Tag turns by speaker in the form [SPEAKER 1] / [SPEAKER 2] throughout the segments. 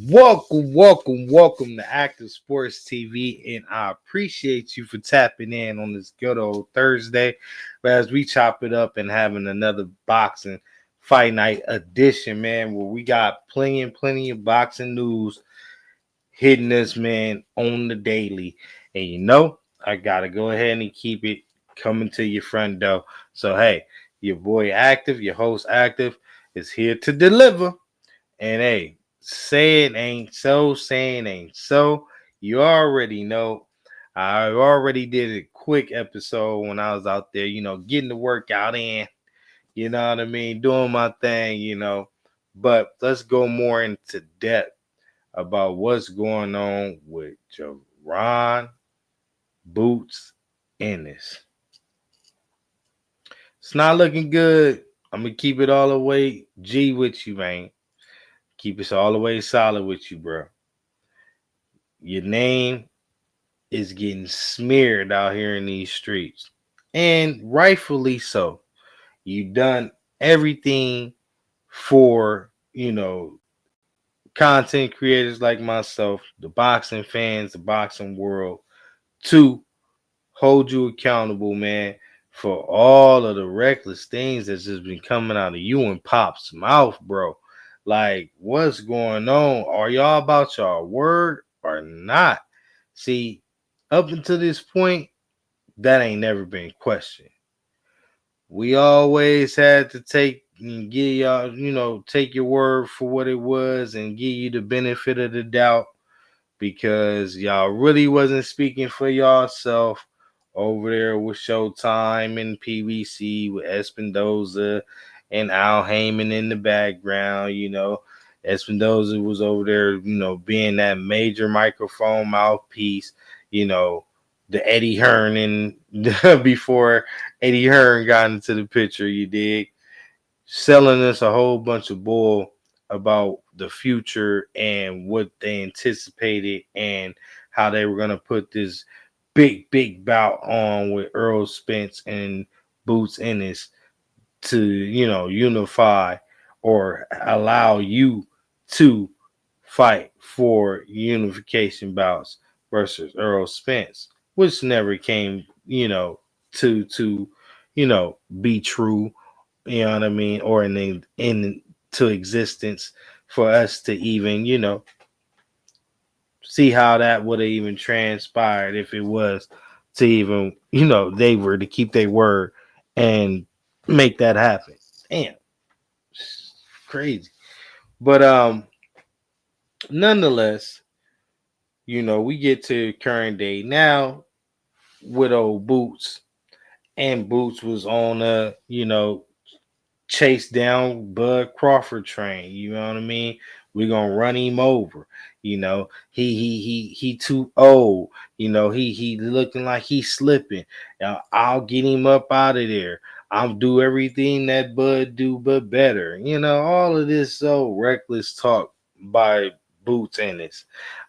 [SPEAKER 1] Welcome to Active Sports TV, and I appreciate you for tapping in on this good old Thursday. But as we chop it up and having another boxing fight night edition, man, where we got plenty of boxing news hitting us, man, on the daily. And I gotta go ahead and keep it coming to your front door. So hey, your boy Active, your host Active, is here to deliver. And hey, say it ain't so, saying ain't so. You already know. I already did a quick episode when I was out there, getting the workout in, you know what I mean, doing my thing, But let's go more into depth about what's going on with Jaron Boots Ennis. It's not looking good. I'm gonna keep it all the way G with you, man. Keep it all the way solid with you, bro. Your name is getting smeared out here in these streets. And rightfully so. You've done everything for, content creators like myself, the boxing fans, the boxing world, to hold you accountable, man, for all of the reckless things that's just been coming out of you and Pop's mouth, bro. Like, what's going on? Are y'all about y'all word or not? See, up until this point, that ain't never been questioned. We always had to take and give y'all, take your word for what it was and give you the benefit of the doubt because y'all really wasn't speaking for y'allself over there with Showtime and PBC with Espindoza and Al Heyman in the background. Espindoza was over there, being that major microphone mouthpiece, you know, the Eddie Hearn and before Eddie Hearn got into the picture, you dig? Selling us a whole bunch of bull about the future and what they anticipated and how they were going to put this big bout on with Earl Spence and Boots Ennis to, unify or allow you to fight for unification bouts versus Earl Spence, which never came, to be true, you know what I mean, or into existence for us to even, see how that would have even transpired if it was to even, they were to keep their word and make that happen. Damn, crazy. But nonetheless, we get to current day now with old Boots, and Boots was on a, chase down Bud Crawford train. You know what I mean? We're gonna run him over. He too old. He looking like he's slipping. I'll get him up out of there. I'll do everything that Bud do, but better. All of this so reckless talk by Boots Ennis.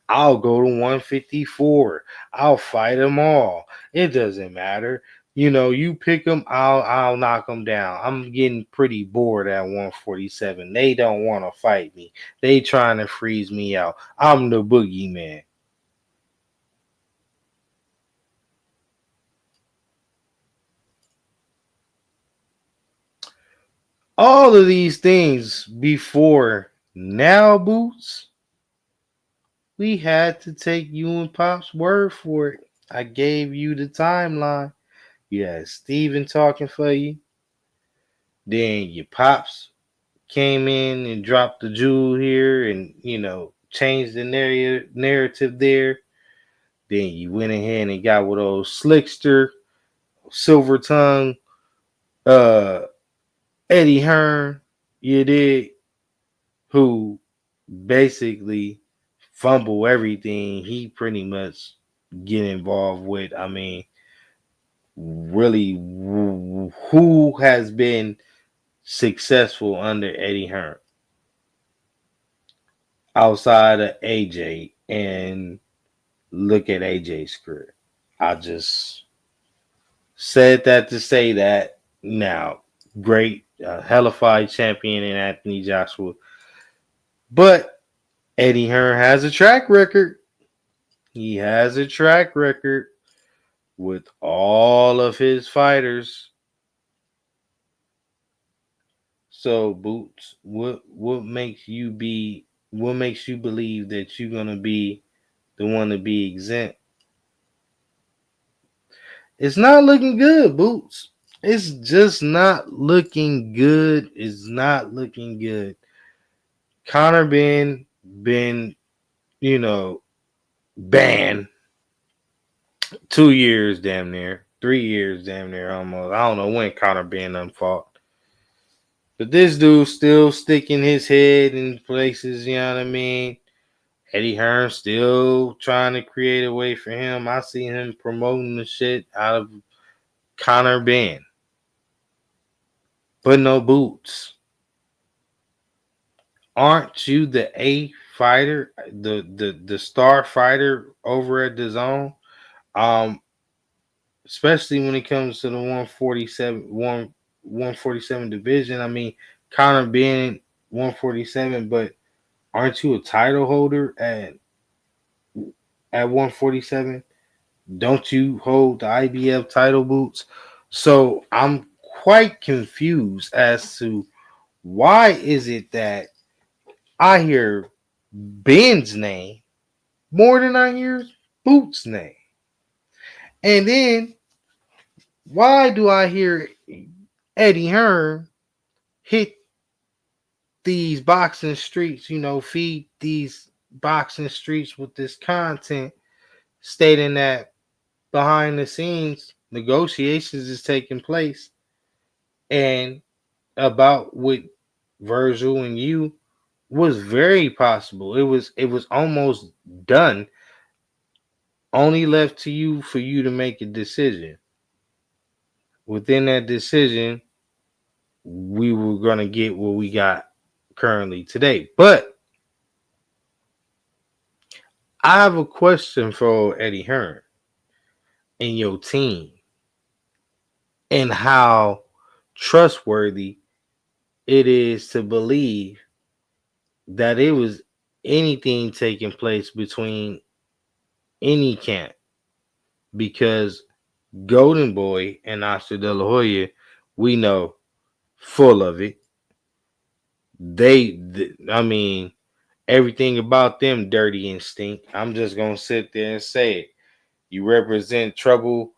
[SPEAKER 1] I'll go to 154. I'll fight them all. It doesn't matter. You pick them, I'll knock them down. I'm getting pretty bored at 147. They don't want to fight me. They trying to freeze me out. I'm the boogeyman. All of these things before now, Boots, we had to take you and Pop's word for it. I gave you the timeline. You had Steven talking for you. Then your Pops came in and dropped the jewel here and, changed the narrative there. Then you went ahead and got with old Slickster, Silver Tongue, uh, Eddie Hearn, you did, who basically fumble everything he pretty much get involved with. I mean, really, who has been successful under Eddie Hearn outside of AJ? And look at AJ's career. I just said that to say that. Now, great, hellified champion in Anthony Joshua, but Eddie Hearn has a track record. He has a track record with all of his fighters. So Boots, what makes you believe that you're gonna be the one to be exempt? It's not looking good, Boots. It's just not looking good. It's not looking good. Connor been you know banned 2 years, damn near 3 years, damn near almost. I don't know when Connor been unfought, but this dude still sticking his head in places. You know what I mean? Eddie Hearn still trying to create a way for him. I see him promoting the shit out of Connor Ben. But no Boots. Aren't you the A fighter, the star fighter over at the zone? Um, Especially when it comes to the 147 division. I mean, Connor being 147, but aren't you a title holder at 147? Don't you hold the IBF title, Boots? So I'm quite confused as to why is it that I hear Ben's name more than I hear Boots' name. And then why do I hear Eddie Hearn hit these boxing streets, feed these boxing streets with this content stating that behind the scenes negotiations is taking place and about with Virgil and you was very possible. It was almost done. Only left to you for you to make a decision. Within that decision, we were gonna get what we got currently today. But I have a question for Eddie Hearn and your team and how trustworthy it is to believe that it was anything taking place between any camp because Golden Boy and Oscar De La Hoya, we know full of it. I mean, everything about them dirty instinct. I'm just gonna sit there and say it. You represent trouble,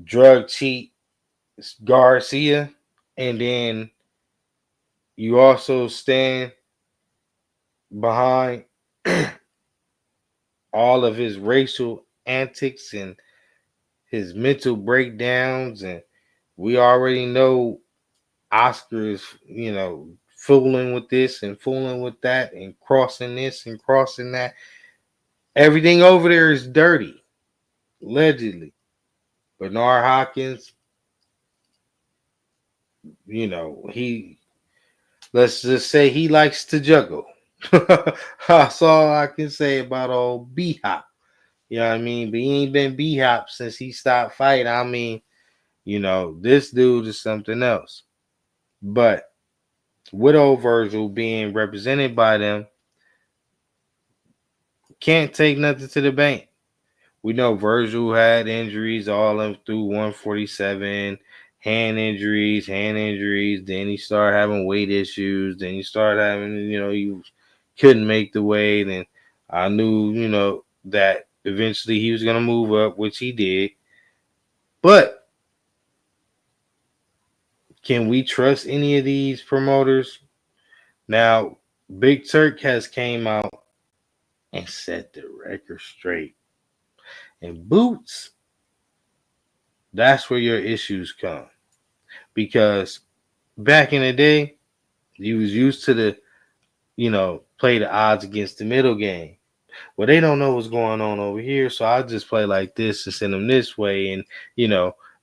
[SPEAKER 1] drug cheat Garcia, and then you also stand behind all of his racial antics and his mental breakdowns. And we already know Oscar is, fooling with this and fooling with that and crossing this and crossing that. Everything over there is dirty, allegedly. Bernard Hopkins, he let's just say he likes to juggle. That's all I can say about old B Hop. You know what I mean? But he ain't been B Hop since he stopped fighting. I mean, this dude is something else. But with old Virgil being represented by them, can't take nothing to the bank. We know Virgil had injuries all up through 147, hand injuries. Then he started having weight issues. Then he started having, he couldn't make the weight. And I knew, that eventually he was going to move up, which he did. But can we trust any of these promoters? Now, Big Turk has came out and set the record straight. And Boots, that's where your issues come. Because back in the day, you was used to play the odds against the middle game. Well, they don't know what's going on over here, so I'll just play like this and send them this way, and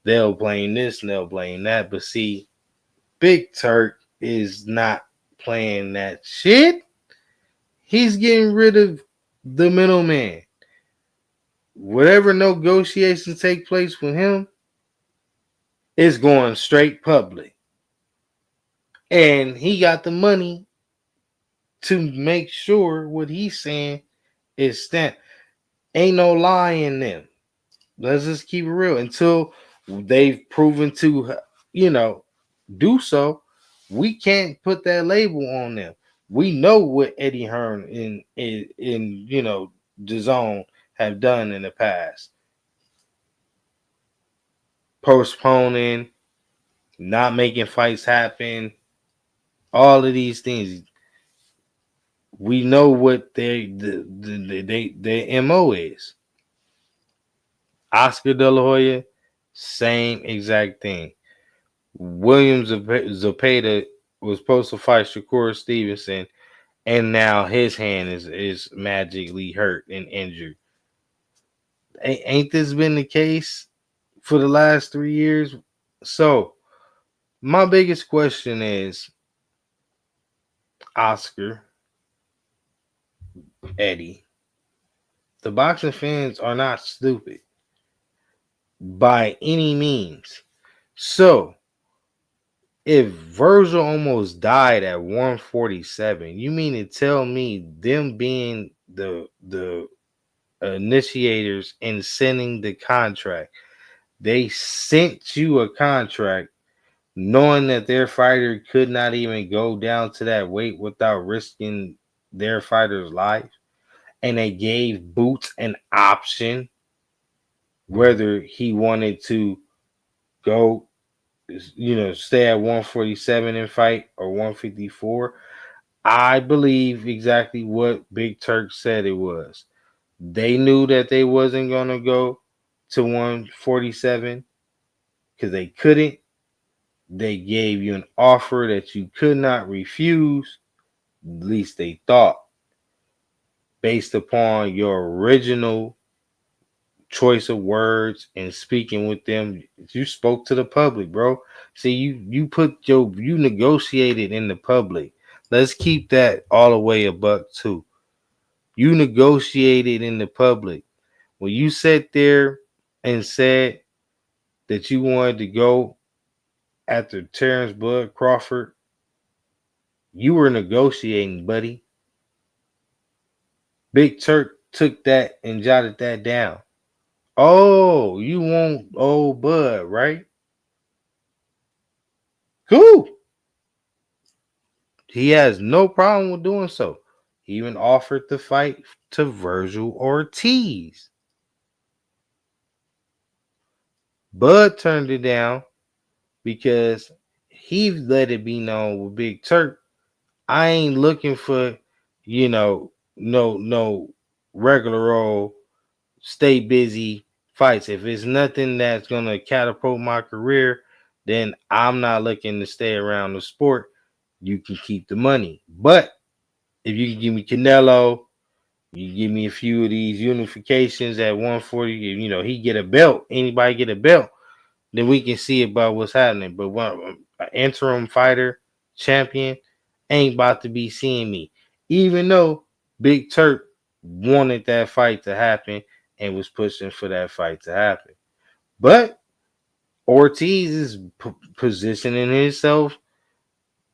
[SPEAKER 1] they'll blame this and they'll blame that. But see, Big Turk is not playing that shit. He's getting rid of the middleman. Whatever negotiations take place with him is going straight public. And he got the money to make sure what he's saying is stamped. Ain't no lie in them. Let's just keep it real. Until they've proven to, you know, do so, we can't put that label on them. We know what Eddie Hearn in the zone have done in the past, postponing, not making fights happen, all of these things. We know what their mo is. Oscar De La Hoya, same exact thing. Williams Zepeda was supposed to fight Shakur Stevenson, and now his hand is magically hurt and injured. Ain't this been the case for the last 3 years? So my biggest question is, Oscar, Eddie, the boxing fans are not stupid by any means. So if Virgil almost died at 147, you mean to tell me them being the initiators in sending the contract, they sent you a contract knowing that their fighter could not even go down to that weight without risking their fighter's life, and they gave Boots an option whether he wanted to go, stay at 147 and fight or 154. I believe exactly what Big Turk said it was. They knew that they wasn't gonna go to 147 because they couldn't. They gave you an offer that you could not refuse. At least they thought, based upon your original choice of words and speaking with them. You spoke to the public, bro. See, you negotiated in the public. Let's keep that all the way a buck too. You negotiated in the public. When you sat there and said that you wanted to go after Terrence Bud Crawford, you were negotiating, buddy. Big Turk took that and jotted that down. Oh, you want old Bud, right? Cool. He has no problem with doing so. He even offered to fight to Virgil Ortiz. Bud turned it down because he let it be known with Big Turk, I ain't looking for, no regular old stay busy fights. If it's nothing that's gonna catapult my career, then I'm not looking to stay around the sport. You can keep the money. But if you can give me Canelo, you give me a few of these unifications at 140, he get a belt, anybody get a belt, then we can see about what's happening. But an interim fighter, champion, ain't about to be seeing me. Even though Big Turk wanted that fight to happen and was pushing for that fight to happen. But Ortiz is positioning himself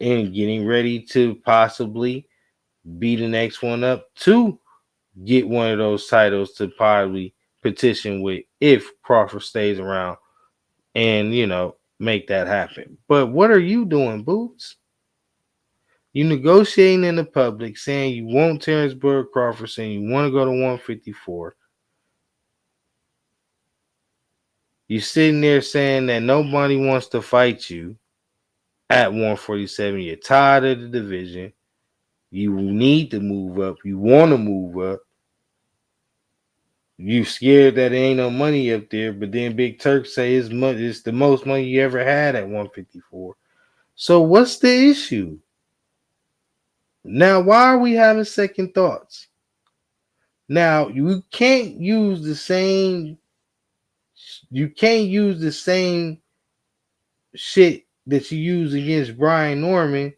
[SPEAKER 1] and getting ready to possibly be the next one up to get one of those titles to probably petition with if Crawford stays around and make that happen. But what are you doing, Boots? You negotiating in the public, saying you want Terrence Bud Crawford, saying you want to go to 154. You sitting there saying that nobody wants to fight you at 147. You're tired of the division. You need to move up. You want to move up. You scared that there ain't no money up there, but then Big Turk say it's the most money you ever had at 154. So what's the issue? Now, why are we having second thoughts? Now, you can't use the same shit that you use against Brian Norman,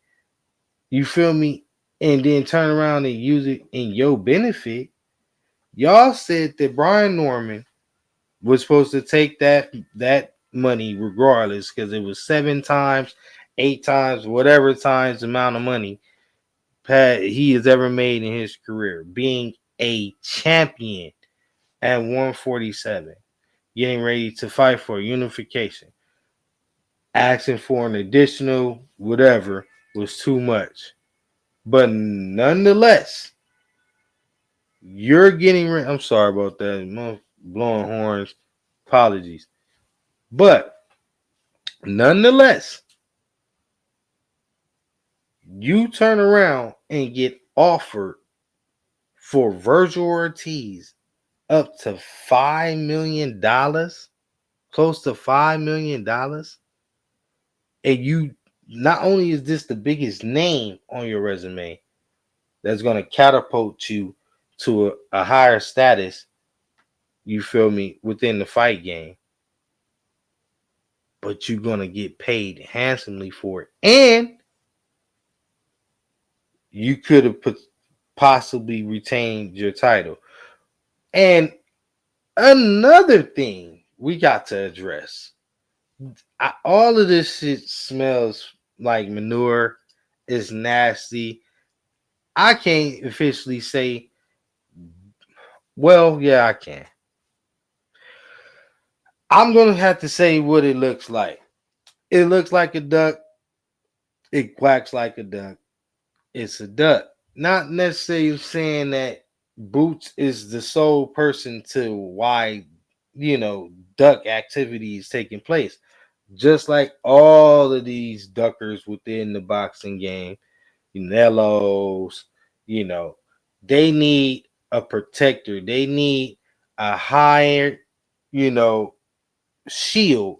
[SPEAKER 1] you feel me, and then turn around and use it in your benefit. Y'all said that Brian Norman was supposed to take that money regardless because it was 7 times, 8 times, whatever times the amount of money he has ever made in his career, being a champion at 147, getting ready to fight for unification, asking for an additional whatever was too much. But nonetheless, you're getting ready. I'm sorry about that. I'm blowing horns. Apologies. But nonetheless, you turn around and get offered for Virgil Ortiz up to $5 million, close to $5 million, and you not only is this the biggest name on your resume that's going to catapult you to a higher status, you feel me, within the fight game, but you're going to get paid handsomely for it, and you could have possibly retained your title. And another thing we got to address, all of this shit smells like manure. It's nasty. I can't officially say, well, yeah, I can. I'm going to have to say what it looks like. It looks like a duck. It quacks like a duck. It's a duck. Not necessarily saying that Boots is the sole person to why, duck activity is taking place. Just like all of these duckers within the boxing game, Nellos, you know, they need a protector. They need a higher, you know, shield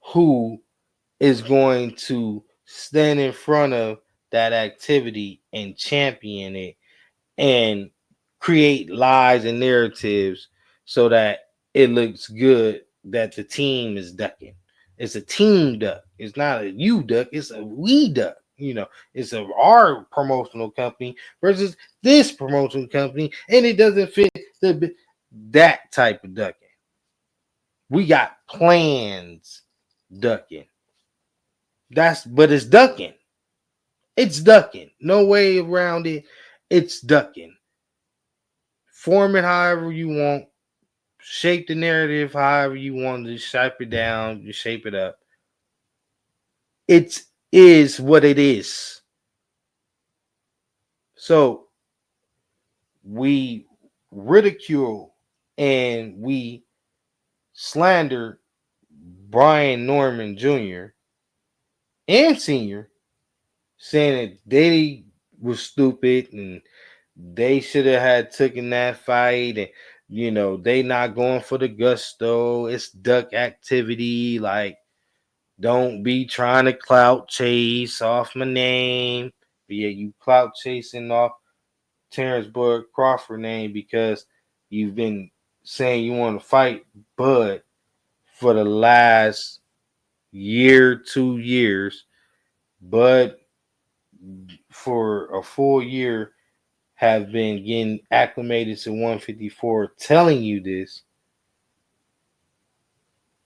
[SPEAKER 1] who is going to stand in front of that activity and champion it and create lies and narratives so that it looks good that the team is ducking. It's a team duck. It's not a you duck. It's a we duck. It's our promotional company versus this promotional company, and it doesn't fit that type of ducking. We got plans ducking. But it's ducking. It's ducking. No way around it. It's ducking. Form it however you want. Shape the narrative however you want to shape it down. You shape it up. It is what it is. So we ridicule and we slander Brian Norman Jr. and Sr., saying that they were stupid and they should have had taken that fight, and they not going for the gusto. It's duck activity. Like, don't be trying to clout chase off my name. But yeah, you clout chasing off Terrence Bud Crawford name because you've been saying you want to fight Bud for the last year, 2 years. Bud, for a full year, have been getting acclimated to 154, telling you this,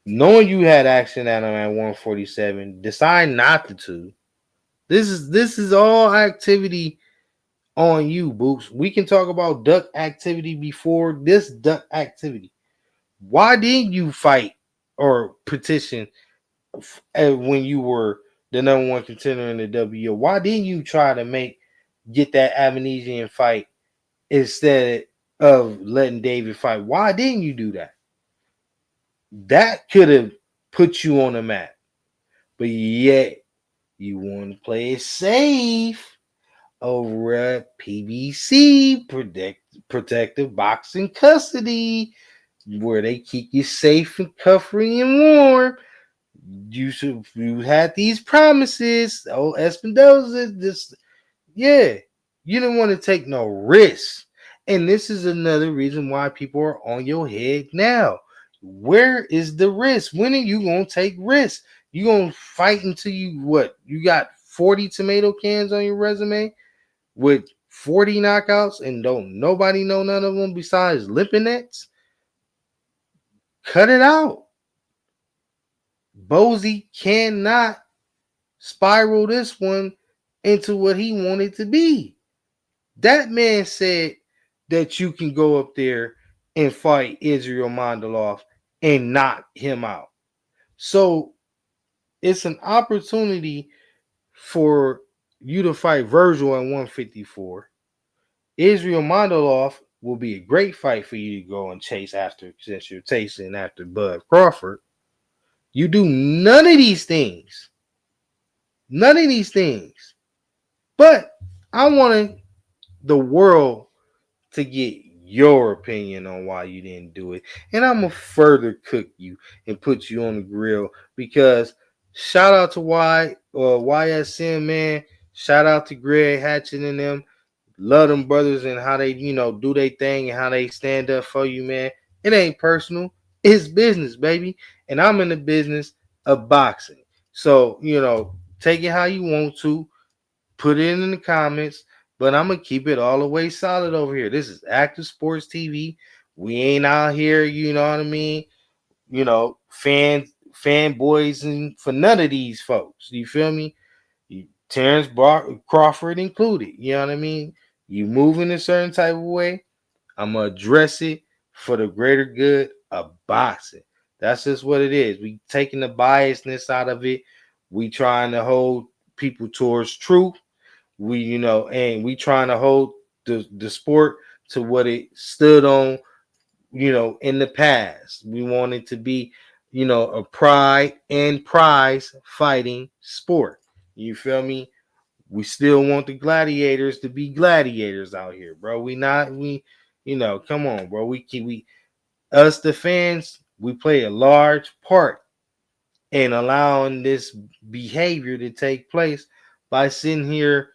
[SPEAKER 1] knowing you had action at him at 147, decide not to. This is all activity on you, Boots. We can talk about duck activity before this duck activity. Why didn't you fight or petition when you were the number one contender in the WO? Why didn't you try to get that Avanesian fight instead of letting David fight? Why didn't you do that? That could have put you on the map. But yet, you want to play it safe over at PBC, Protective Boxing Custody, where they keep you safe and comfortable and warm. You had these promises. Oh, Espinosa, yeah, you didn't want to take no risks. And this is another reason why people are on your head now. Where is the risk? When are you going to take risks? You going to fight until you got 40 tomato cans on your resume with 40 knockouts and don't nobody know none of them besides Lipinets? Cut it out. Bozy cannot spiral this one into what he wanted to be. That man said that you can go up there and fight Israel Mandalov and knock him out. So it's an opportunity for you to fight Virgil at 154. Israel Mandalov will be a great fight for you to go and chase after, since you're chasing after Bud Crawford. You do none of these things. None of these things. But I wanted the world to get your opinion on why you didn't do it. And I'm going to further cook you and put you on the grill, because shout out to YSM, man. Shout out to Greg Hatchett and them. Love them brothers and how they, do their thing and how they stand up for you, man. It ain't personal. It's business, baby. And I'm in the business of boxing. So, take it how you want to. Put it in the comments. But I'm going to keep it all the way solid over here. This is Active Sports TV. We ain't out here, you know what I mean? Fanboys and for none of these folks. You feel me? Terrence Crawford included. You know what I mean? You move in a certain type of way, I'm gonna address it for the greater good of boxing. That's just what it is. We taking the biasness out of it. We trying to hold people towards truth. And we trying to hold the sport to what it stood on, in the past. We want it to be, a pride and prize fighting sport. You feel me? We still want the gladiators to be gladiators out here, bro. Come on, bro. Us the fans, we play a large part in allowing this behavior to take place by sitting here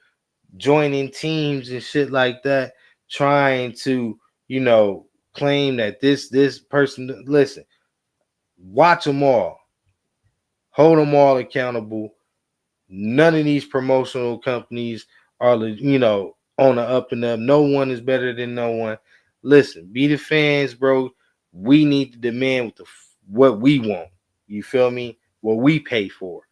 [SPEAKER 1] joining teams and shit like that, trying to, claim that this person. Listen, watch them all, hold them all accountable. None of these promotional companies are, on the up and up. No one is better than no one. Listen, be the fans, bro. We need to demand what we want. You feel me? What we pay for.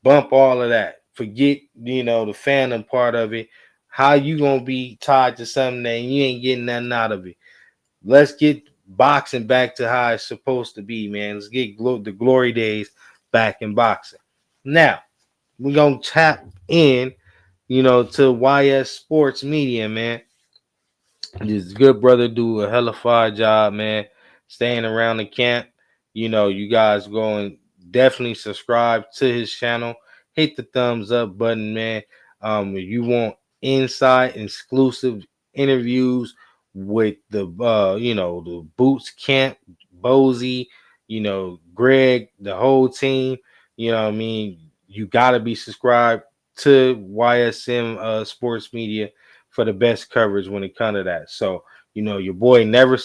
[SPEAKER 1] Bump all of that. Forget, the fandom part of it. How you gonna be tied to something that you ain't getting nothing out of it? Let's get boxing back to how it's supposed to be, man. Let's get the glory days back in boxing. Now, we're gonna tap in, to YS Sports Media, man. This good brother do a hell of a fine job, man. Staying around the camp. You guys go and definitely subscribe to his channel. Hit the thumbs up button, man. If you want inside exclusive interviews with the Boots Camp, Bozy, Greg, the whole team, you know what I mean? You gotta be subscribed to YSM Sports Media for the best coverage when it comes to that. So, your boy never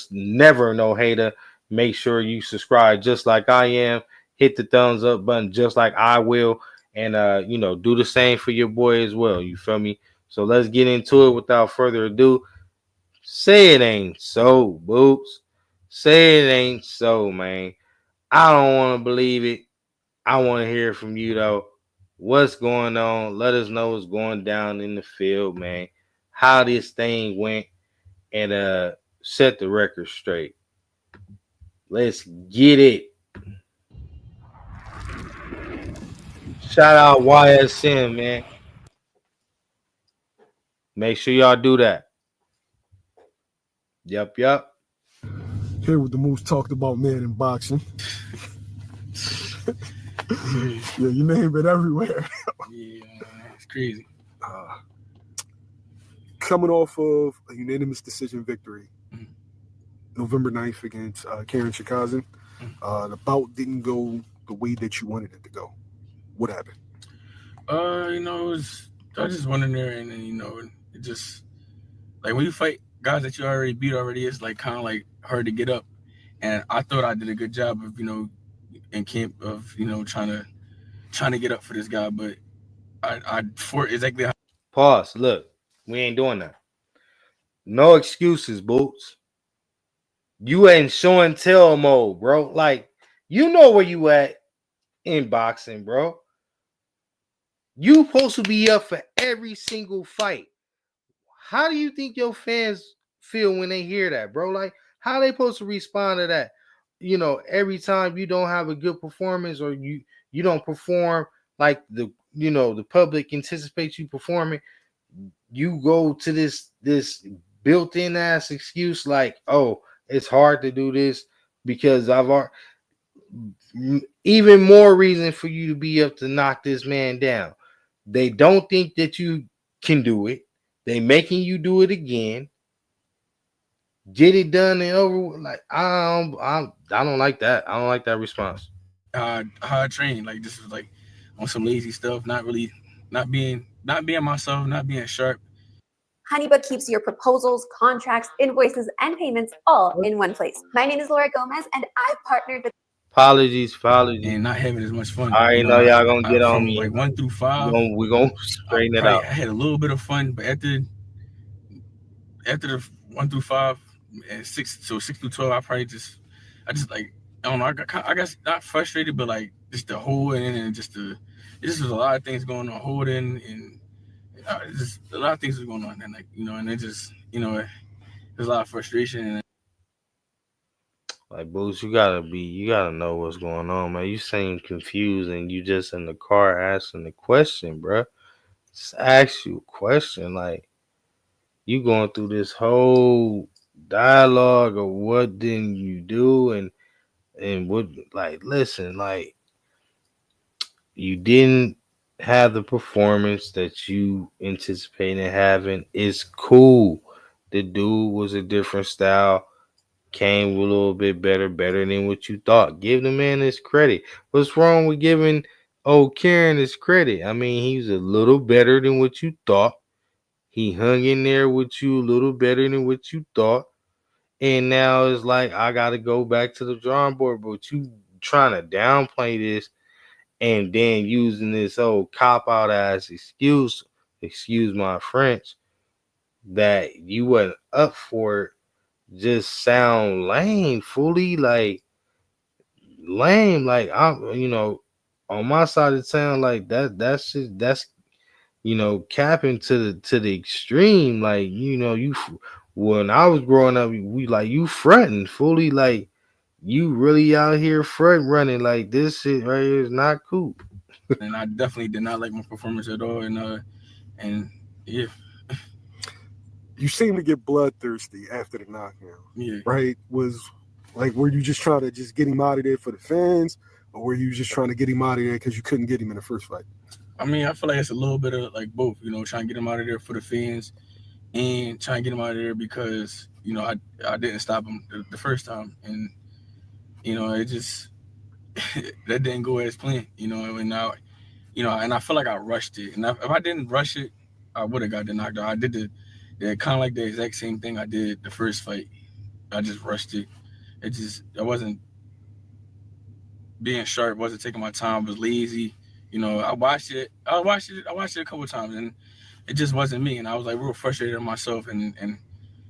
[SPEAKER 1] no hater. Make sure you subscribe just like I am. Hit the thumbs up button just like I will. And do the same for your boy as well. You feel me? So let's get into it without further ado. Say it ain't so, Boots. Say it ain't so, man. I don't want to believe it. I want to hear from you though. What's going on? Let us know what's going down in the field, man. How this thing went, and set the record straight. Let's get it. Shout out YSM, man. Make sure y'all do that. Yep, yep.
[SPEAKER 2] Here with the most talked about man in boxing. Yeah, you name it everywhere.
[SPEAKER 3] Yeah, it's crazy.
[SPEAKER 2] Coming off of a unanimous decision victory, November 9th against Karen Chikazin, the bout didn't go the way that you wanted it to go. What happened?
[SPEAKER 3] I just went in there and it just like when you fight guys that you already beat already, it's like kind of like hard to get up. And I thought I did a good job of in camp of trying to get up for this guy, but I for exactly how.
[SPEAKER 1] Pause. Look, we ain't doing that. No excuses, Boots. You ain't show and tell mode, bro. Like, you know where you at in boxing, bro. You supposed to be up for every single fight. How do you think your fans feel when they hear that, bro? Like, how they supposed to respond to that? Every time you don't have a good performance or you don't perform like the public anticipates you performing, you go to this built-in ass excuse like, oh, it's hard to do this because even more reason for you to be up to knock this man down. They don't think that you can do it. They making you do it again. Get it done and over. Like I don't like that. I don't like that response.
[SPEAKER 3] How I train, like this was like on some lazy stuff, not really, not being myself, not being sharp.
[SPEAKER 4] HoneyBook keeps your proposals, contracts, invoices, and payments all in one place. My name is Laura Gomez, and I've partnered with
[SPEAKER 1] Apologies, apologies.
[SPEAKER 3] And not having as much fun.
[SPEAKER 1] I already know y'all gonna get on
[SPEAKER 3] From
[SPEAKER 1] me.
[SPEAKER 3] like 1 through 5,
[SPEAKER 1] We gonna straighten it out.
[SPEAKER 3] I had a little bit of fun, but after the 1 through 5 and 6 through 12, I just like I don't know. I guess not frustrated, but like just the holding and it just was a lot of things going on holding and just a lot of things was going on and like and it just there's a lot of frustration and
[SPEAKER 1] Like Boots, you gotta know what's going on, man. You seem confused and you just in the car asking the question, bro. Just ask you a question. Like you going through this whole dialogue of what didn't you do and what, like, listen, like, you didn't have the performance that you anticipated having. It's cool. The dude was a different style, came a little bit better than what you thought. Give the man his credit. What's wrong with giving old Karen his credit? I mean, he's a little better than what you thought. He hung in there with you a little better than what you thought. And now it's like I gotta go back to the drawing board. But you trying to downplay this and then using this old cop out as excuse my French, that you wasn't up for it, just sound lame, fully like lame. Like I'm, on my side of town, like that's capping to the extreme. Like when I was growing up, we like you fronting fully, like you really out here front running. Like this shit right here is not cool.
[SPEAKER 3] I definitely did not like my performance at all and yeah.
[SPEAKER 2] You seem to get bloodthirsty after the knockdown,
[SPEAKER 3] Yeah.
[SPEAKER 2] right? Were you just trying to just get him out of there for the fans, or were you just trying to get him out of there because you couldn't get him in the first fight?
[SPEAKER 3] I mean, I feel like it's a little bit of like both, trying to get him out of there for the fans and trying to get him out of there because, I didn't stop him the first time. And, it just, that didn't go as planned, and now, and I feel like I rushed it. And if I didn't rush it, I would have got the knockdown. I did the kind of like the exact same thing I did the first fight. I just rushed it. I wasn't being sharp, wasn't taking my time, was lazy. I watched it a couple of times and it just wasn't me. And I was like real frustrated with myself and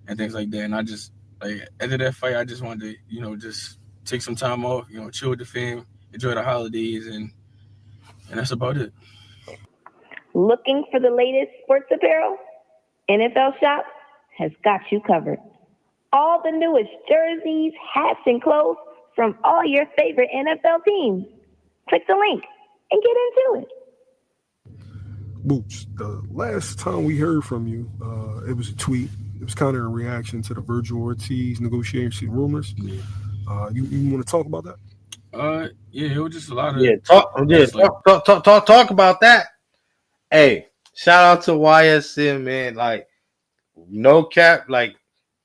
[SPEAKER 3] things like that. And I just like after that fight, I just wanted to, just take some time off, chill with the fam, enjoy the holidays and that's about it.
[SPEAKER 4] looking for the latest sports apparel? NFL Shop has got you covered. All the newest jerseys, hats, and clothes from all your favorite NFL teams. Click the link and get into it.
[SPEAKER 2] Boots, the last time we heard from you, it was a tweet. It was kind of in reaction to the Virgil Ortiz negotiation rumors.
[SPEAKER 3] Yeah.
[SPEAKER 2] You want to talk about that?
[SPEAKER 3] Yeah, it was just a lot of
[SPEAKER 1] Talk about that. Hey, shout out to YSM, man. Like no cap, like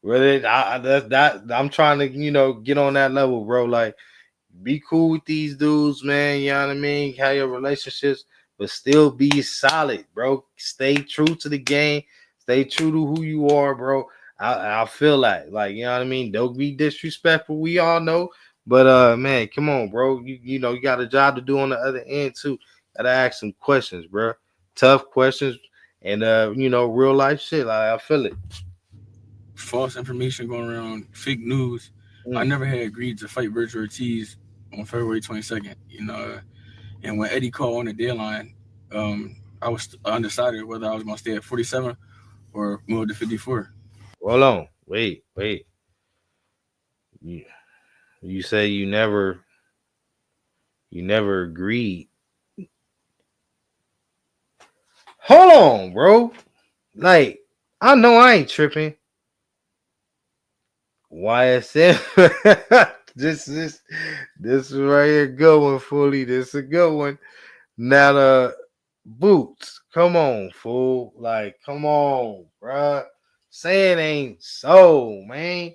[SPEAKER 1] really, I'm trying to get on that level, bro. Like be cool with these dudes, man. You know what I mean? Have your relationships, but still be solid, bro. Stay true to the game. Stay true to who you are, bro. I feel like you know what I mean. Don't be disrespectful. We all know, but man, come on, bro. You got a job to do on the other end too. Gotta ask some questions, bro. Tough questions and real life shit. Like I feel it.
[SPEAKER 3] false information going around, fake news. I never had agreed to fight Virgil Ortiz on February 22nd. And when Eddie called on the deadline, I was undecided whether I was going to stay at 47 or the 54.
[SPEAKER 1] Hold on. Wait. You, you say you never agreed. Hold on, bro. Like, I know I ain't tripping. YSM. This is right here good one, fully. This is a good one. Now the boots. Come on, fool. Like, come on, bruh. Say it ain't so, man.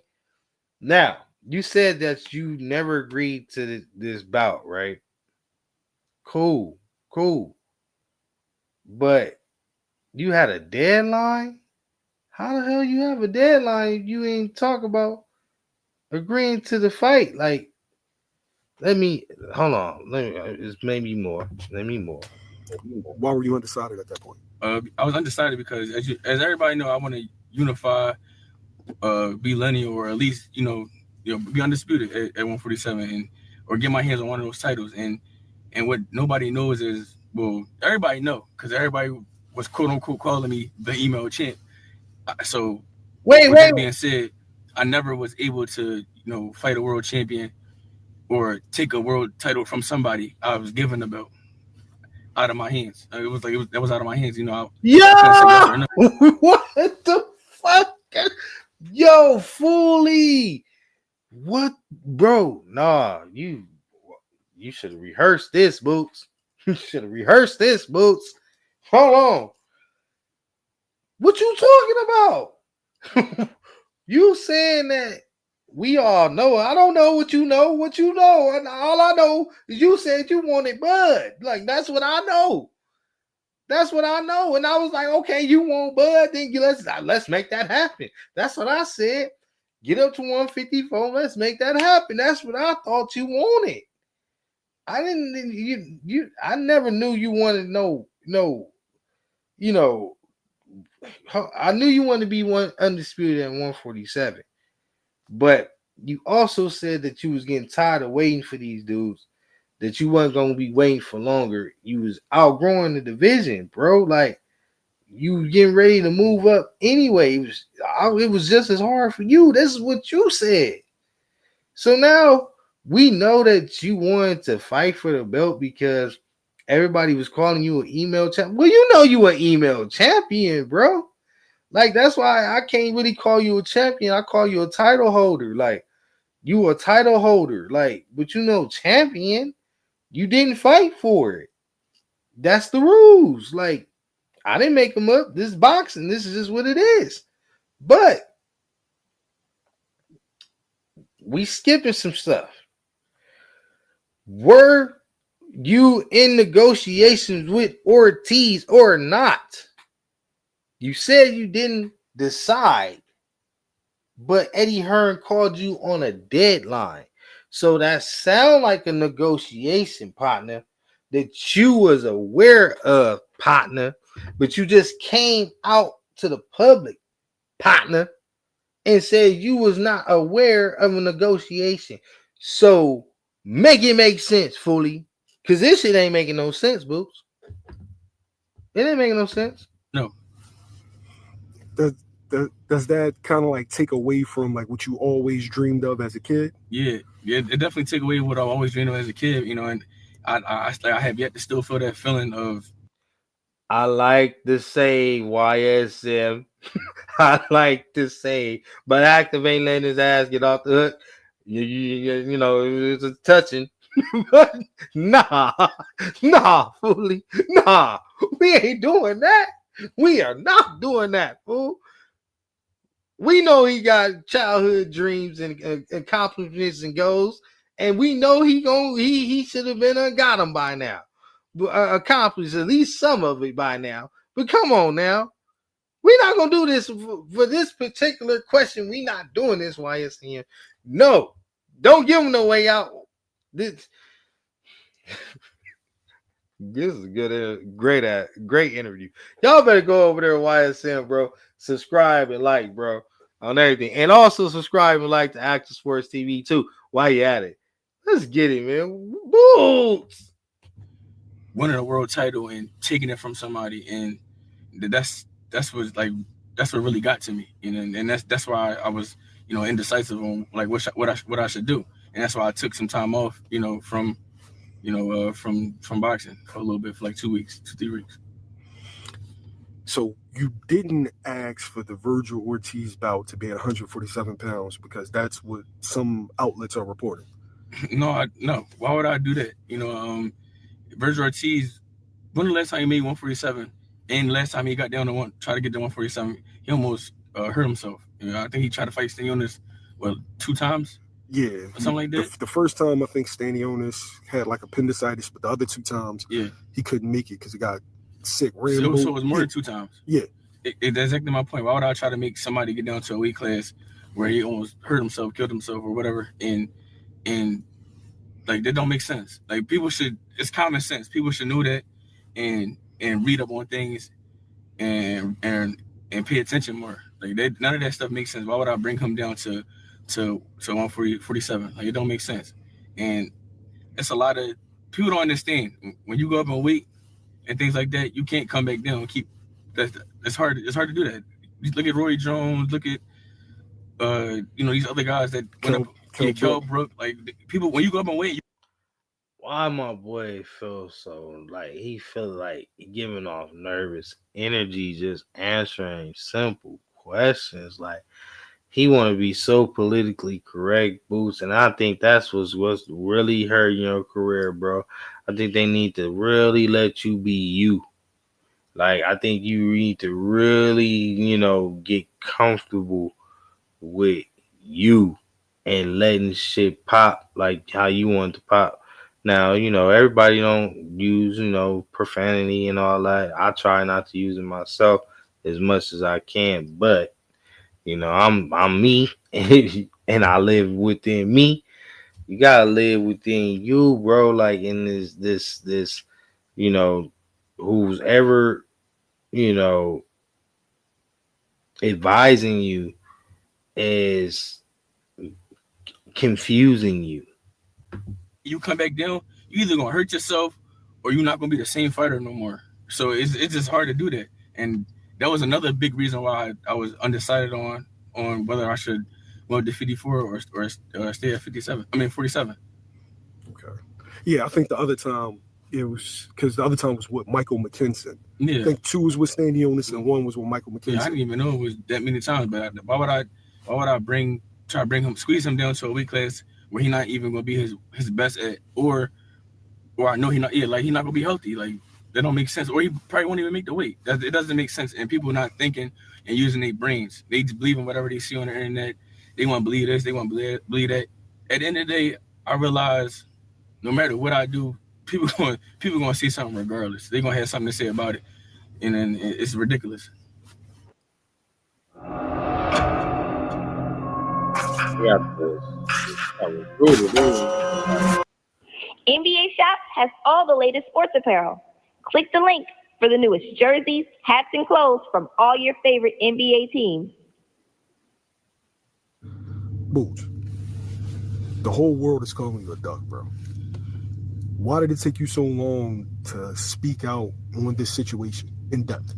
[SPEAKER 1] Now, you said that you never agreed to this bout, right? Cool, cool. But you had a deadline? How the hell you have a deadline if you ain't talk about agreeing to the fight? Like, let me hold on. Let me. It's maybe more. Let me more.
[SPEAKER 2] Why were you undecided at that point?
[SPEAKER 3] I was undecided because as everybody know, I want to unify, be lineal, or at least be undisputed at 147, and or get my hands on one of those titles. And what nobody knows is, well, everybody know because everybody was quote unquote calling me the email champ. So
[SPEAKER 1] Wait,
[SPEAKER 3] with
[SPEAKER 1] wait.
[SPEAKER 3] that being said, I never was able to fight a world champion or take a world title from somebody. I was given the belt out of my hands. That was out of my hands. I couldn't say yes
[SPEAKER 1] Yo,
[SPEAKER 3] or no.
[SPEAKER 1] what the fuck? Yo, fully. What, bro? Nah, you should have rehearsed this, Boots. You should have rehearsed this, Boots. Hold on. What you talking about? You saying that we all know? I don't know what you know. What you know? And all I know is you said you wanted Bud. Like, that's what I know. That's what I know. And I was like, okay, you want Bud? Then let's make that happen. That's what I said. Get up to 154. Let's make that happen. That's what I thought you wanted. I didn't. I never knew you wanted no. You know. I knew you wanted to be one undisputed at 147. But you also said that you was getting tired of waiting for these dudes. That you wasn't gonna be waiting for longer. You was outgrowing the division, bro. Like, you getting ready to move up anyway. It was just as hard for you. This is what you said. So now we know that you wanted to fight for the belt because everybody was calling you an email champ. Well, you know you an email champion, bro. Like, that's why I can't really call you a champion. I call you a title holder. Like, you a title holder. Like, but champion. You didn't fight for it. That's the rules. Like, I didn't make them up. This is boxing. This is just what it is. But we skipping some stuff. Were you in negotiations with Ortiz or not? You said you didn't decide, but Eddie Hearn called you on a deadline. So that sound like a negotiation, partner, that you was aware of, partner, but you just came out to the public, partner, and said you was not aware of a negotiation. So make it make sense, fully. Cause this shit ain't making no sense, Boots. It ain't making no sense.
[SPEAKER 3] No,
[SPEAKER 2] Does does that kind of like take away from like what you always dreamed of as a kid?
[SPEAKER 3] yeah, it definitely took away what I always dreamed of as a kid. And I have yet to still feel that feeling of
[SPEAKER 1] I like to say YSM. I like to say, but Active ain't letting his ass get off the hook. It's a touching. But nah, fully. Nah, we ain't doing that. We are not doing that, fool. We know he got childhood dreams and accomplishments and goals, and we know he should have been got them by now, accomplished at least some of it by now. But come on now, we're not gonna do this for this particular question. We're not doing this, YSN. No, don't give him no way out. This This is a good, great interview. Y'all better go over there, YSM, bro. Subscribe and like, bro, on everything, and also subscribe and like to Active Sports TV too. While you at it, let's get it, man. Boots.
[SPEAKER 3] winning a world title and taking it from somebody, and that's that's what really got to me, and that's why I was, indecisive on like what I should do, and that's why I took some time off, from boxing for a little bit for like 2 weeks, 2 3 weeks.
[SPEAKER 2] So you didn't ask for the Virgil Ortiz bout to be at 147 pounds because that's what some outlets are reporting.
[SPEAKER 3] No. Why would I do that? Virgil Ortiz. When the last time he made 147, and the last time he got down to try to get to 147, he almost hurt himself. I think he tried to fight Stanionis, 2 times
[SPEAKER 2] Yeah,
[SPEAKER 3] or something like that.
[SPEAKER 2] The first time I think Stanionis had like appendicitis, but the other 2 times,
[SPEAKER 3] Yeah,
[SPEAKER 2] he couldn't make it because he got sick.
[SPEAKER 3] so it was more than 2 times.
[SPEAKER 2] Yeah,
[SPEAKER 3] That's exactly my point. Why would I try to make somebody get down to a weight class where he almost hurt himself, killed himself, or whatever, and like that don't make sense. Like people should, it's common sense. People should know that and read up on things and pay attention more. Like none of that stuff makes sense. Why would I bring him down to 147? Like it don't make sense. And it's a lot of people don't understand when you go up in weight and things like that. You can't come back down and keep that. It's hard. It's hard to do that. Look at Roy Jones. Look at these other guys that went up. Kell Brook. Like people when you go up in weight.
[SPEAKER 1] Why my boy feel so like he feel like he giving off nervous energy just answering simple questions like he want to be so politically correct, Boots, and I think that's what's really hurting your career, bro. I think they need to really let you be you. Like I think you need to really, get comfortable with you and letting shit pop like how you want to pop. Now, everybody don't use, profanity and all that. I try not to use it myself as much as I can, but I'm me and I live within me. You gotta live within you, bro. Like in this, you know, who's ever, you know, advising you is confusing you.
[SPEAKER 3] You come back down, you either gonna hurt yourself or you're not gonna be the same fighter no more. So it's just hard to do that. And that was another big reason why I was undecided on whether I should go to 54 or stay at 57. I mean 47.
[SPEAKER 2] okay. Yeah, I think the other time it was because the other time was with Michael McKinson.
[SPEAKER 3] Yeah.
[SPEAKER 2] I think 2 was with Stanionis and 1 was with Michael McKinson.
[SPEAKER 3] Yeah, I didn't even know it was that many times. But why would I try to bring him, squeeze him down to a weight class where he not even gonna be his best at, or I know he not gonna be healthy. Like that don't make sense. Or he probably won't even make the weight. It doesn't make sense. And people not thinking and using their brains. They just believe in whatever they see on the internet. They want to believe this. They want to believe that. At the end of the day, I realize no matter what I do, people gonna see something regardless. They gonna have something to say about it, and then it's ridiculous.
[SPEAKER 1] Yeah,
[SPEAKER 4] NBA Shop has all the latest sports apparel. Click the link for the newest jerseys, hats, and clothes from all your favorite NBA teams.
[SPEAKER 2] Boots. The whole world is calling you a duck, bro. Why did it take you so long to speak out on this situation in depth?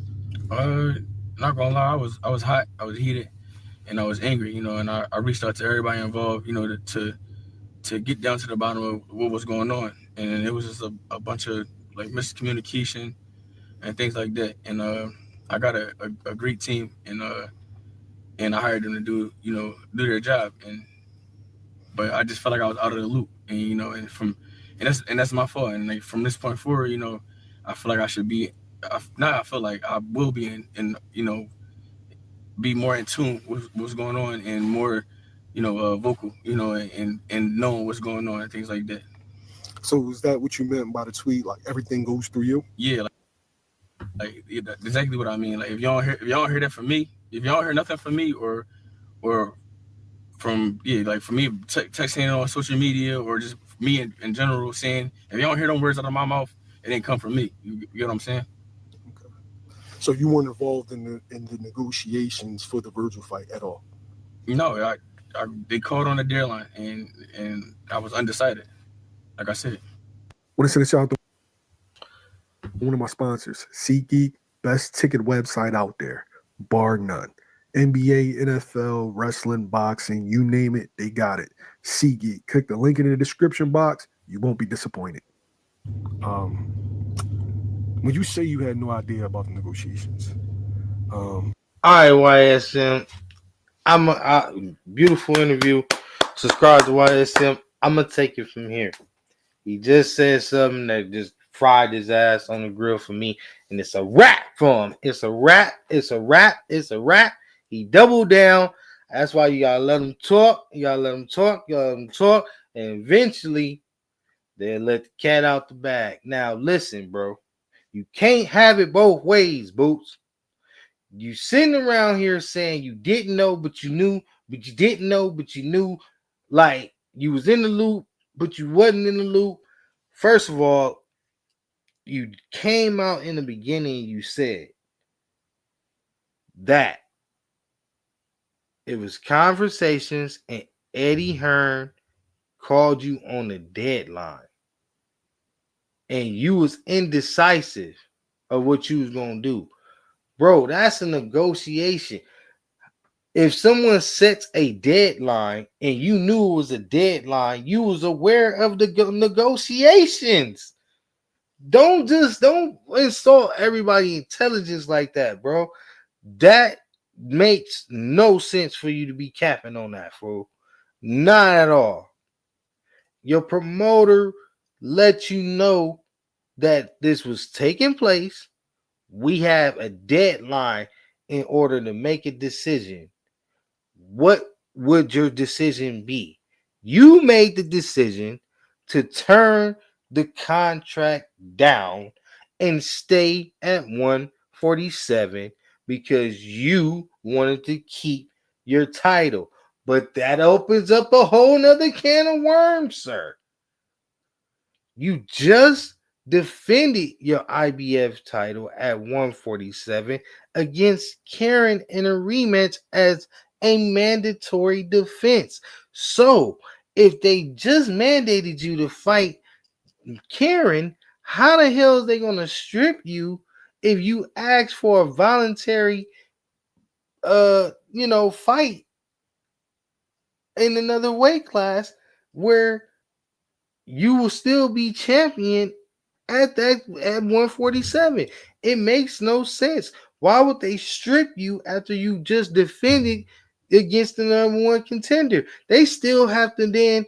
[SPEAKER 3] Not gonna lie, I was hot, I was heated, and I was angry, and I reached out to everybody involved, to get down to the bottom of what was going on. And it was just a bunch of like miscommunication and things like that. And I got a great team, and I hired them to do their job. But I just felt like I was out of the loop, and that's my fault. And like from this point forward, I feel like I should be. Now I feel like I will be in be more in tune with what's going on and more, vocal, and knowing what's going on and things like that.
[SPEAKER 2] So is that what you meant by the tweet? Like everything goes through you?
[SPEAKER 3] Yeah, yeah, that's exactly what I mean. Like if y'all don't hear that from me, if y'all don't hear nothing from me or from like from me texting on social media or just me in general saying, if y'all don't hear them words out of my mouth, it didn't come from me. You get what I'm saying?
[SPEAKER 2] Okay. So you weren't involved in the negotiations for the Virgil fight at all?
[SPEAKER 3] No, they called on the deadline and I was undecided. Like I said.
[SPEAKER 2] Want to send a shout out to one of my sponsors, SeatGeek, best ticket website out there. bar none. NBA, NFL, wrestling, boxing, you name it, they got it. SeatGeek. Click the link in the description box. You won't be disappointed. Um, when you say you had no idea about the negotiations,
[SPEAKER 1] All right, YSM. Beautiful interview. Subscribe to YSM. I'm gonna take it from here. He just said something that just fried his ass on the grill for me, and it's a wrap for him. It's a wrap. It's a wrap. It's a wrap. He doubled down. That's why you gotta let him talk. You gotta let him talk. You gotta let him talk, and eventually they'll let the cat out the bag. Now listen, bro. You can't have it both ways, Boots. You sitting around here saying you didn't know, but you knew, but you didn't know, but you knew, like you was in the loop, but you wasn't in the loop. First of all, you came out in the beginning, you said that it was conversations and Eddie Hearn called you on the deadline. And you was indecisive of what you was gonna do. Bro, that's a negotiation. If someone sets a deadline and you knew it was a deadline, you was aware of the negotiations. Don't insult everybody's intelligence like that, bro. That makes no sense for you to be capping on that, fool. Not at all. Your promoter let you know that this was taking place. We have a deadline in order to make a decision. What would your decision be? You made the decision to turn the contract down and stay at 147 because you wanted to keep your title. But that opens up a whole nother can of worms, sir. You just defended your IBF title at 147 against Karen in a rematch as a mandatory defense. So, if they just mandated you to fight Karen, how the hell is they going to strip you if you ask for a voluntary fight in another weight class where you will still be champion at 147? It makes no sense. Why would they strip you after you just defended against the number one contender? They still have to then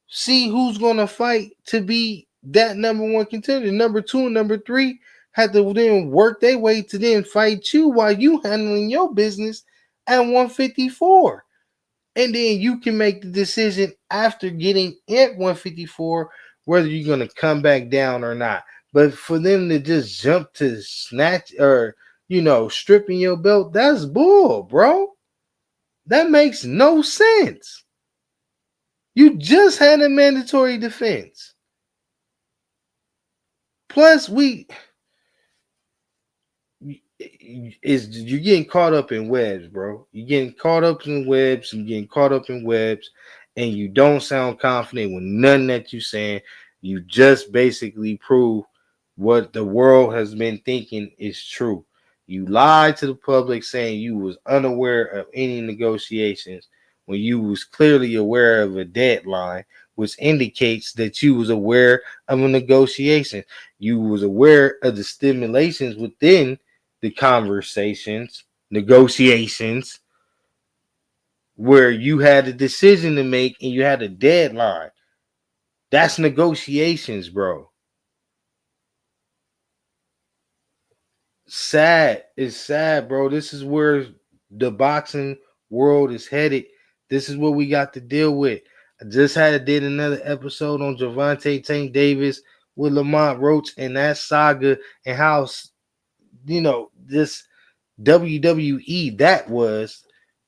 [SPEAKER 1] see who's going to fight to be that number one contender. Number two and number three have to then work their way to then fight you while you handling your business at 154. And then you can make the decision after getting at 154 whether you're going to come back down or not. But for them to just jump to snatch or, stripping your belt, that's bull, bro. That makes no sense. You just had a mandatory defense. Plus, you're getting caught up in webs, bro. You're getting caught up in webs. You're getting caught up in webs, and you don't sound confident with nothing that you're saying. You just basically prove what the world has been thinking is true. You lied to the public saying you was unaware of any negotiations when you was clearly aware of a deadline, which indicates that you was aware of a negotiation. You was aware of the stimulations within the conversations, negotiations, where you had a decision to make and you had a deadline. That's negotiations, bro. Sad. It's sad, bro. This is where the boxing world is headed. This is what we got to deal with. I just did another episode on Gervonta Tank Davis with Lamont Roach and that saga and how this WWE that was.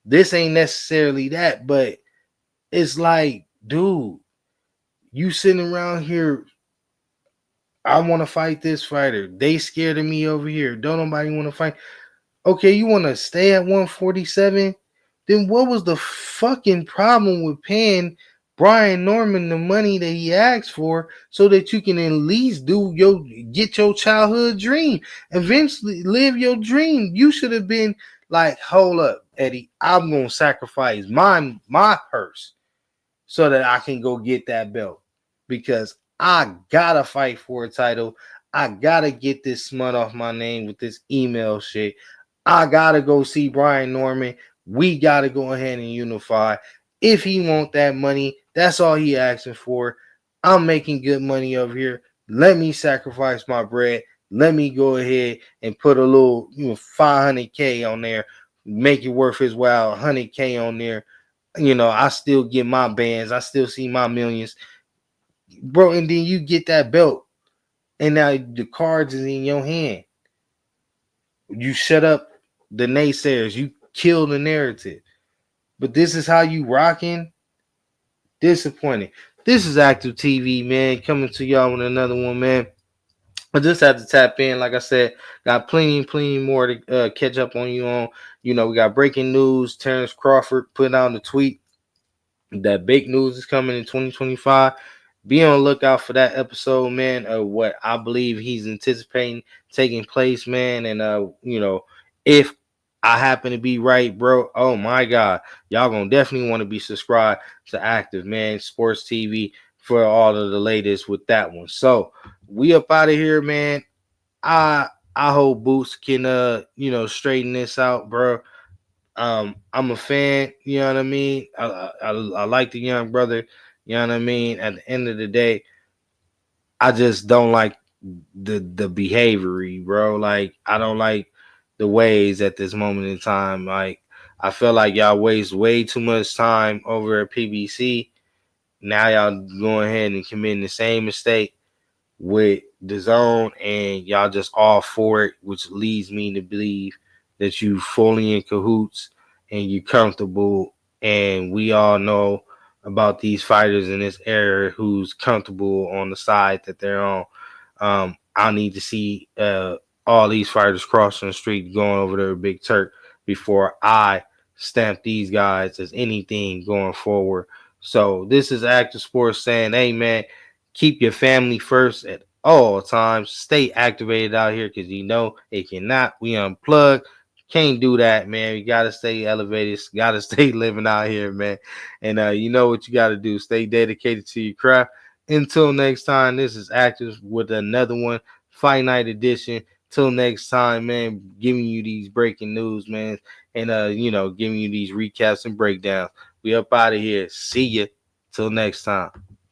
[SPEAKER 1] This ain't necessarily that, but it's like, dude, you sitting around here. I want to fight this fighter. They scared of me over here. Don't nobody want to fight. Okay, you want to stay at 147? Then what was the fucking problem with paying Brian Norman the money that he asked for so that you can at least get your childhood dream? Eventually live your dream. You should have been Like, hold up, Eddie. I'm gonna sacrifice my purse so that I can go get that belt because I gotta fight for a title. I gotta get this smut off my name with this email shit. I gotta go see Brian Norman. We gotta go ahead and unify. If he want that money, that's all he asking for. I'm making good money over here. Let me sacrifice my bread. Let me go ahead and put a little, 500K on there. Make it worth his while. 100K on there. I still get my bands. I still see my millions, bro. And then you get that belt, and now the cards is in your hand. You shut up the naysayers. You kill the narrative. But this is how you rocking. Disappointing. This is Active TV, man. Coming to y'all with another one, man. I just had to tap in. Like I said, got plenty more to catch up on you on. We got breaking news. Terrence Crawford put out a tweet that big news is coming in 2025. Be on the lookout for that episode, man, of what I believe he's anticipating taking place, man. And if I happen to be right, bro, oh my God, y'all gonna definitely want to be subscribed to Active, man, Sports TV for all of the latest with that one. So we up out of here, man. I hope Boots can straighten this out, bro. I'm a fan, you know what I mean? I like the young brother, you know what I mean? At the end of the day, I just don't like the behavior, bro. Like, I don't like the ways at this moment in time. Like, I feel like y'all waste way too much time over at PBC. Now y'all going ahead and committing the same mistake with the zone, and y'all just all for it, which leads me to believe that you fully in cahoots and you comfortable. And we all know about these fighters in this era who's comfortable on the side that they're on. I need to see all these fighters crossing the street going over to Big Turk before I stamp these guys as anything going forward. So this is Active Sports saying, hey man, keep your family first at all times. Stay activated out here because it cannot. We unplug. Can't do that, man. You gotta stay elevated. Gotta stay living out here, man. And you know what you gotta do. Stay dedicated to your craft. Until next time, this is Active with another one, Fight Night edition. Till next time, man. Giving you these breaking news, man, and giving you these recaps and breakdowns. We up out of here. See ya. Till next time.